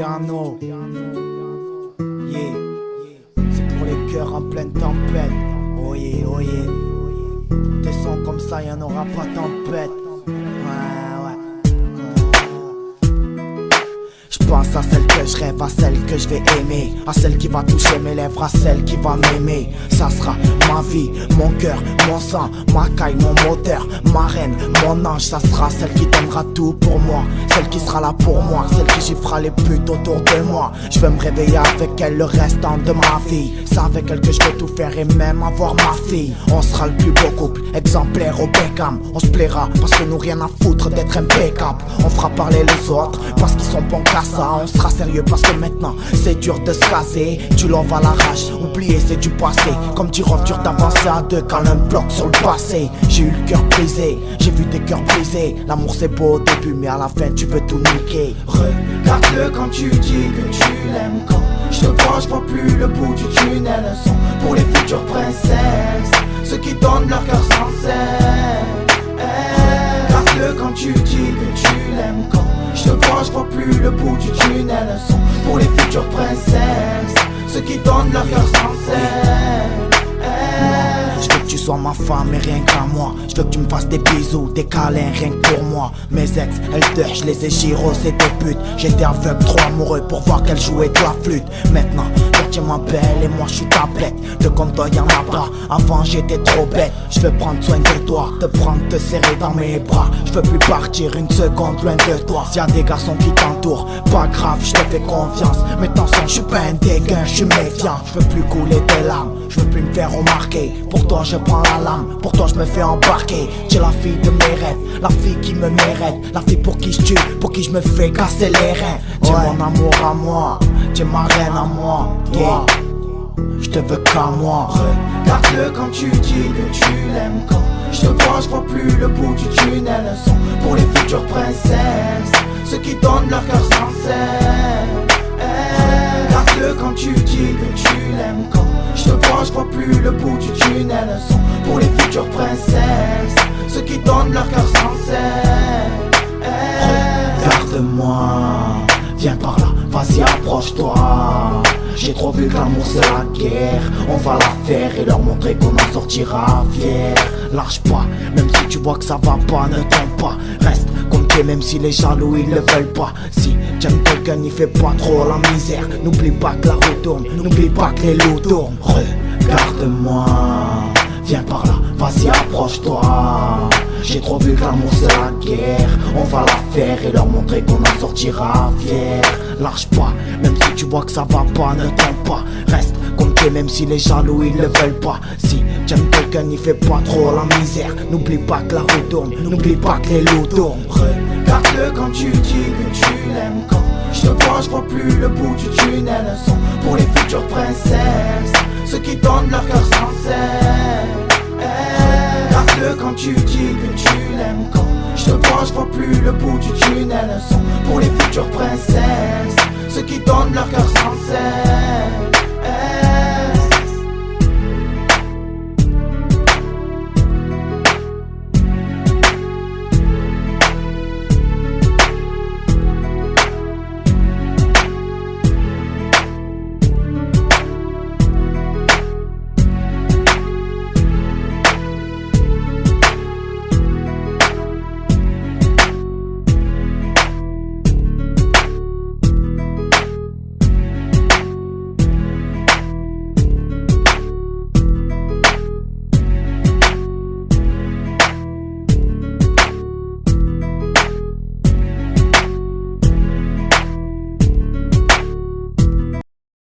Giuliano. Yeah. C'est pour les cœurs en pleine tempête. Oh yeah, oh yeah. Des sons comme ça, y'en aura pas tempête. Pense à celle que je rêve, à celle que je vais aimer, à celle qui va toucher mes lèvres, à celle qui va m'aimer. Ça sera ma vie, mon cœur, mon sang, ma caille, mon moteur, ma reine, mon ange. Ça sera celle qui donnera tout pour moi, celle qui sera là pour moi, celle qui chiffrera les putes autour de moi. Je veux me réveiller avec elle le restant de ma vie. C'est avec elle que je vais tout faire et même avoir ma fille. On sera le plus beau couple, exemplaire au Beckham. On se plaira parce que nous rien à foutre d'être impeccable. On fera parler les autres parce qu'ils sont bons qu'à ça. On sera sérieux parce que maintenant c'est dur de se caser. Tu l'envoies à l'arrache, oublier c'est du passé. Comme dire dur d'avancer à deux quand l'un bloque sur le passé. J'ai eu le cœur brisé, j'ai vu des cœurs brisés. L'amour c'est beau au début mais à la fin tu veux tout niquer. Regarde-le quand tu dis que tu l'aimes. Quand je te vois, je vois plus le bout du tunnel. Un son pour les futures princesses, ceux qui donnent leur cœur sans cesse. Regarde-le quand tu dis que tu l'aimes. Quand je te vois, je vois plus le bout du tunnel. Un son pour les futures princesses, ceux qui donnent leur cœur sans cesse. Je veux que tu sois ma femme et rien qu'à moi. Je veux que tu me fasses des bisous, des câlins rien que pour moi. Mes ex, elles dehors, je les ai gyros, c'est des putes. J'étais aveugle, trop amoureux pour voir qu'elles jouaient de la flûte. Maintenant, toi tu m'appelles et moi je suis ta bête. De compte toi y'en a pas, avant j'étais trop bête. Je veux prendre soin de toi, te prendre, te serrer dans mes bras. Je veux plus partir une seconde loin de toi. S'il y a des garçons qui t'entourent, pas grave, je te fais confiance. Mais attention, je suis pas un dégain, je suis méfiant. Je veux plus couler tes larmes, je veux plus me faire remarquer. Pour toi je prends la lame, pour toi je me fais embarquer. Tu es la fille de mes rêves, la fille qui me mérite, la fille pour qui je tue, pour qui je me fais casser les reins. Tu es mon amour à moi, tu es ma reine à moi. Yeah. Je te veux qu'à moi. Regarde-le quand tu dis que tu l'aimes. Quand je te vois, je vois plus le bout du tunnel. Un son pour les futures princesses, ceux qui donnent leur cœur sans cesse. Regarde-le quand tu dis que tu l'aimes. Quand je te vois, je vois plus le bout du tunnel. Un son pour les futures princesses, ceux qui donnent leur cœur sans cesse. Regarde-moi, viens par là, vas-y approche-toi. J'ai trop vu que l'amour c'est la guerre. On va la faire et leur montrer qu'on en sortira fier. Lâche pas, même si tu vois que ça va pas, ne tombe pas. Reste comme t'es même si les jaloux ils le veulent pas. Si t'aimes quelqu'un n'y fais pas trop la misère. N'oublie pas que la roue tourne, n'oublie pas que les loups tournent. Regarde-moi, viens par là, vas-y approche-toi. J'ai trop vu que l'amour c'est la guerre. On va la faire et leur montrer qu'on en sortira fier. Lâche pas, même si tu vois que ça va pas, ne tombe pas. Reste comme t'es même si les jaloux ils le veulent pas. Si t'aimes quelqu'un n'y fais pas trop la misère. N'oublie pas que la roue tourne, n'oublie pas que les loups tournent. Regarde-le quand tu dis que tu l'aimes. Quand je te vois, je vois plus le bout du tunnel. Un son pour les futures princesses, ceux qui donnent leur cœur sans cesse. Regarde-le quand tu dis que tu l'aimes. Quand je te vois, je vois plus le bout du tunnel. Un son pour les futures princesses, ceux qui donnent leur cœur sans cesse.